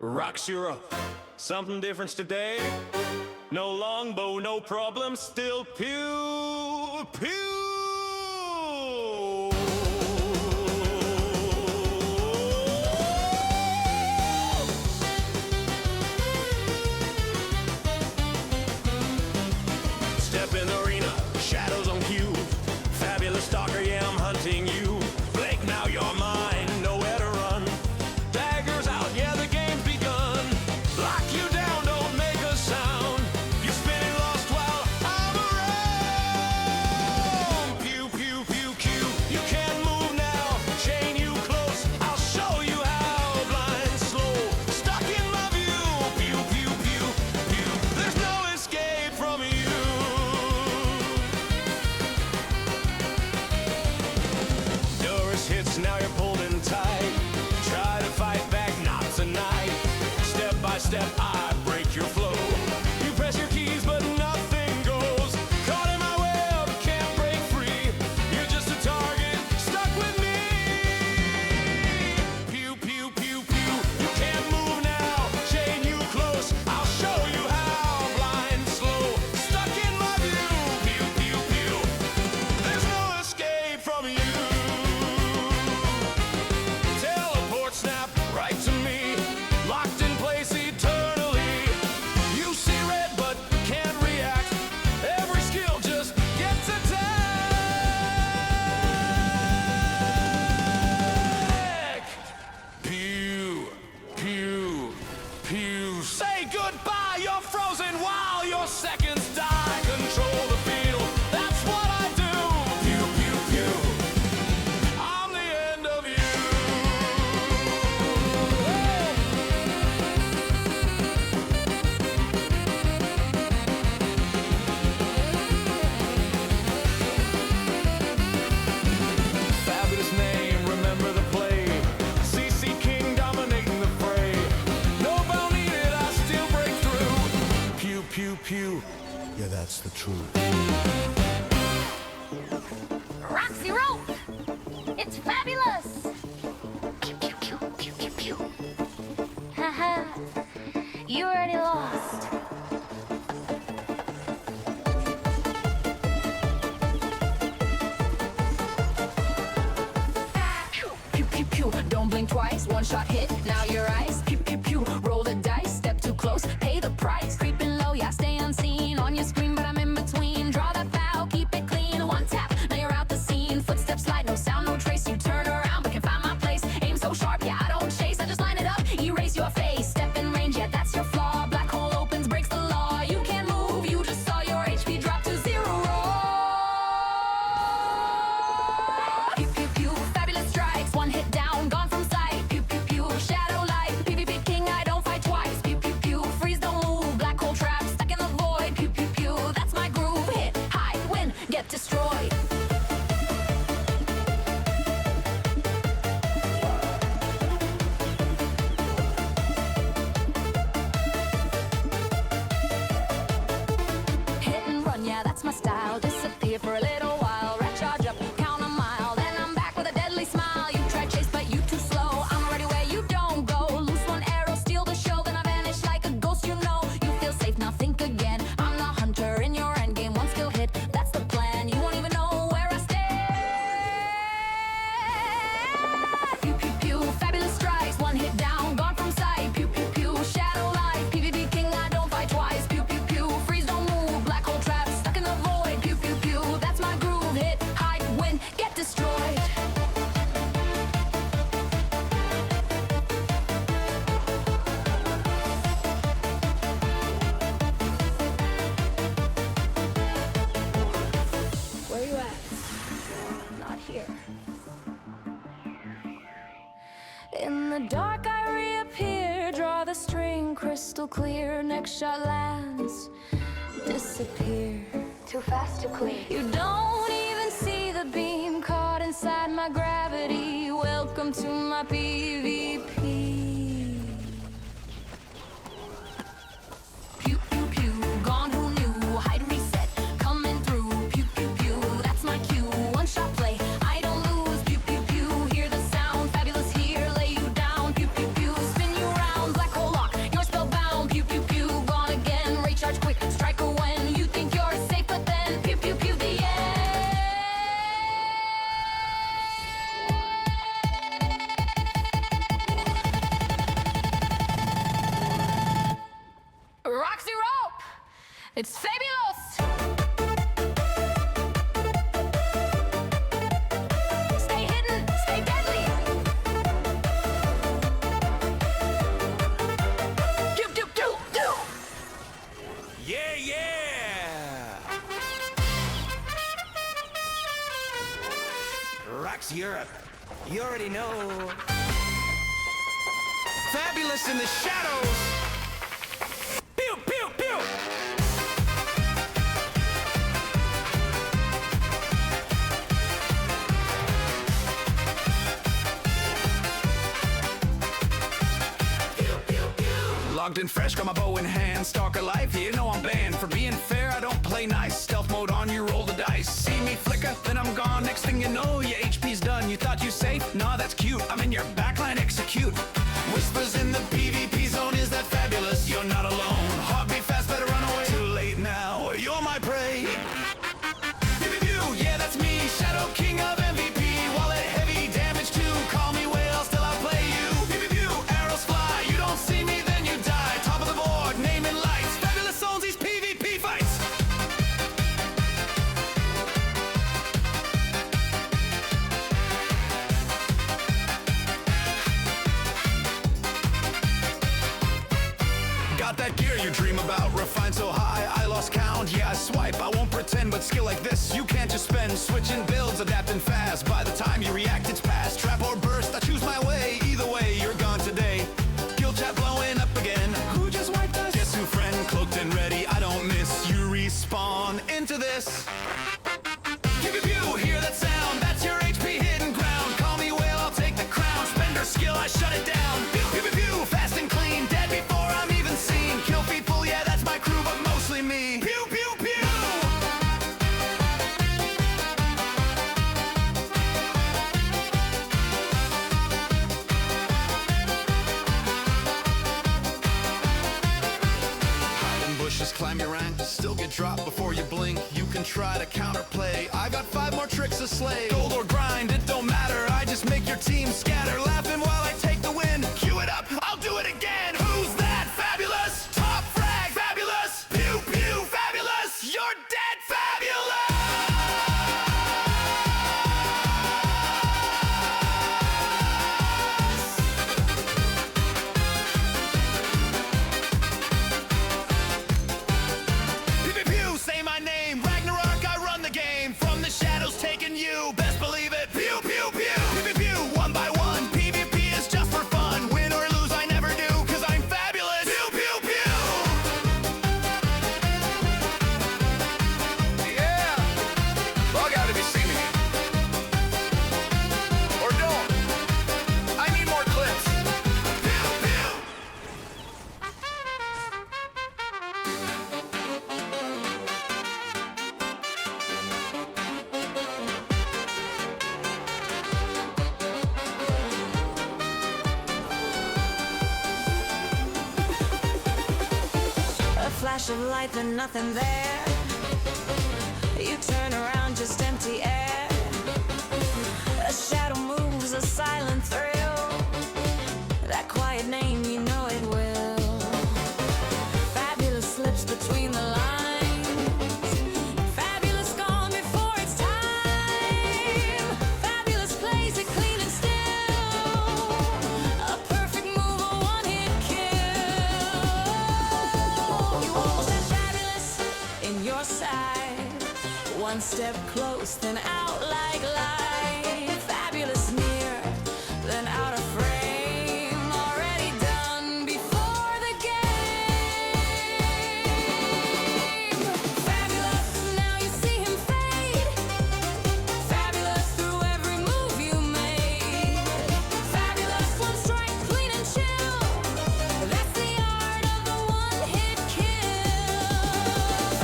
ROX EUROPE. Something different today. No longbow, no problem. Still pew, pew. Step in the arena, shadows on cue. Fabulous stalker, yeah, I'm hunting you. Blake, now you're mine, nowhere to run. Daggers out, yeah, the game's begun. Lock you down, don't make a sound. You're spinning lost while I'm around. Pew, pew, pew, pew. You can't move now, chain you close. I'll show you how. Blind, slow, stuck in my view. Pew, pew, pew, pew. There's no escape from you. Hits, now you're pulled in tight. Try to fight back, not tonight. Step by step, I break your flow. You press your keys, but nothing goes. Caught in my web, can't break free. You're just a target, stuck with me. Pew, pew, pew, pew. You can't move now, chain you close. I'll show you how. Blind, slow, stuck in my view. Pew, pew, pew. There's no escape from you. Snap right to me, locked in place eternally. You see red but can't react. Every skill just gets attacked. Pew, pew, pew. Say goodbye, you're frozen while your seconds die. Control the field, that's what I do. Pew, pew, pew. I'm the end of you. Pew, pew. Yeah, that's the truth. ROX EUROPE! It's fabulous! Pew, pew, pew, pew, pew, pew. Haha, you already lost. Pew, pew, pew, pew. Don't blink twice, one shot hit, now your eyes. Pew, pew, pew. Roll the dice, step too close, pay the price. Creeping low, yeah, stay unseen on your screen, but I'm in between. Draw that foul, keep it clean. One tap, now you're out the scene. Footsteps slide, no sound, no trace. You turn around, but can find my place. Aim so sharp, yeah, I don't chase. I just line it up, erase your face. Step in range, yeah, that's your flaw. Black hole opens, breaks the law. You can't move, you just saw your HP drop to zero. Pew, pew, pew, fabulous strikes. One hit down, gone from sight. Pew, pew, pew, shadow light. PvP king, I don't fight twice. Pew, pew, pew, freeze, don't move. Black hole trap, stuck in the void. Pew, pew, pew, that's my groove. Hit, hide, win, get destroyed. Hit and run, yeah, that's my style. Disappear for a little while. Recharge up, count a mile. Then I'm back with a deadly smile. You try chase, but you too slow. I'm already where you don't go. Loose one arrow, steal the show. Then I vanish like a ghost, you know. You feel safe, now think again. I'm the hunter in your endgame. One skill hit, that's the plan. You won't even know where I stand. Pew, pew, pew, fabulous strikes. One hit down, gone from sight. Pew, pew, pew, shadow light. PvP king, I don't fight twice. Pew, pew, pew, freeze, don't move. Black hole trap, stuck in the void. Pew, pew, pew, that's my groove. Hit, hide, win, get destroyed. Where you at? Not here. In the dark I reappear. Draw the string crystal clear. Next shot lands, disappear. Too fast to clear. You don't even see the beam caught inside my gravity. Welcome to my PvP. Pew, pew, pew, gone who knew. Hide, reset, coming through. Pew, pew, pew, that's my cue. One shot play, I don't lose. Pew, pew, pew, hear the sound. Fabulous here, lay you down. Pew, pew, pew, spin you round. Black hole It's fabulous! Stay hidden, stay deadly! Yeah, yeah! ROX Europe. You already know. Fabulous in the shadows! Pew, pew, pew! Logged in fresh, got my bow in hand. Stalker life, you know I'm banned. For being fair, I don't play nice. Stealth mode on, you roll the dice. See me flicker, then I'm gone. Next thing you know, your HP's done. You thought you safe? Nah, that's cute. I'm in your backline, execute. Whispers in the PvP zone, is that fabulous? You're not alone. Heartbeat fast, better run away. Too late now, you're my prey. Yeah, that's me, Shadow King of MVP. Wallet heavy, damage too. Call me whale, still I'll play you. Arrows fly, you don't see me, then you die. Top of the board, naming lights. Fabulous owns these PvP fights. Got that gear you dream about, refined so high, I lost count. Yeah, I swipe, I won't pretend, but skill like this, you can't just spend. Switching builds, adapting fast. By the time you react, it's past. Trap or burst, I choose my way. Either way, you're gone today. Guild chat blowing up again. Who just wiped us? Guess who, friend? Cloaked and ready, I don't miss. You respawn into this. Pew, pew, pew, hear that sound? That's your HP hidden ground. Call me whale, I'll take the crown. Spender skill, I shut it down. Pew, pew, pew, pew, fast and clean. Dead before I'm even seen. Kill people, yeah, that's my crew, but mostly me. Pew, pew, pew. Hide in bushes, climb your rank, still get dropped before you blink. You can try to counterplay. I got 5 more tricks to slay. Gold or grind, it don't matter. I just make your team scatter. Laughing while I take the win. Cue it up, I'll do it again. Who's that? Fabulous! Top frag! Fabulous! Pew pew! Fabulous! You're dead! Fabulous! Pew pew pew! Say my name. Ragnarok, I run the game. From the shadows taking you. Best believe it. Pew pew pew! Pew pew pew! One by one. PvP is just for fun. Win or lose, I never do, 'cause I'm fabulous. Pew pew pew! Yeah! Log out if you see me. Or don't. I need more clips. Pew pew! A flash of light, then nothing there. You turn around, just empty air. A shadow moves, a silent thrill. That quiet name, you know it will. Fabulous slips between the lines. Fabulous gone before its time. Fabulous plays it clean and still. A perfect move, a one-hit kill. You almost had fabulous in your side. One step close, then out like light. Fabulous near, then out of frame. Already done before the game. Fabulous, now you see him fade. Fabulous through every move you made. Fabulous, one strike, clean and chill. That's the art of the one-hit kill.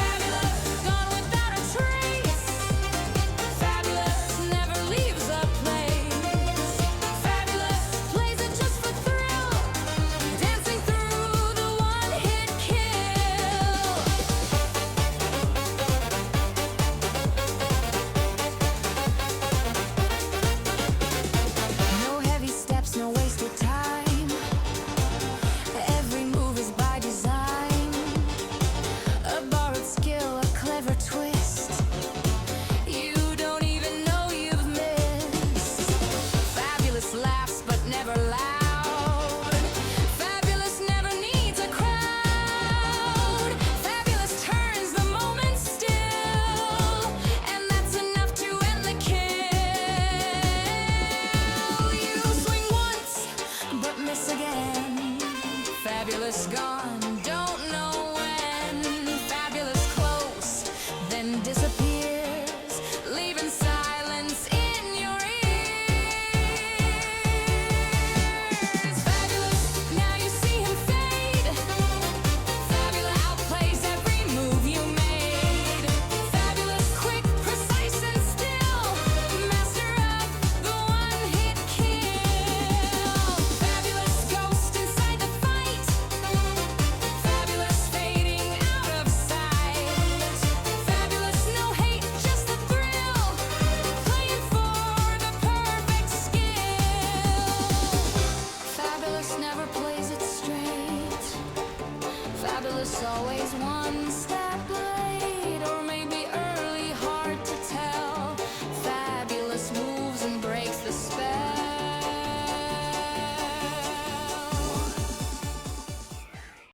Fabulous, gone without a trace. Fabulous. fabulous gone.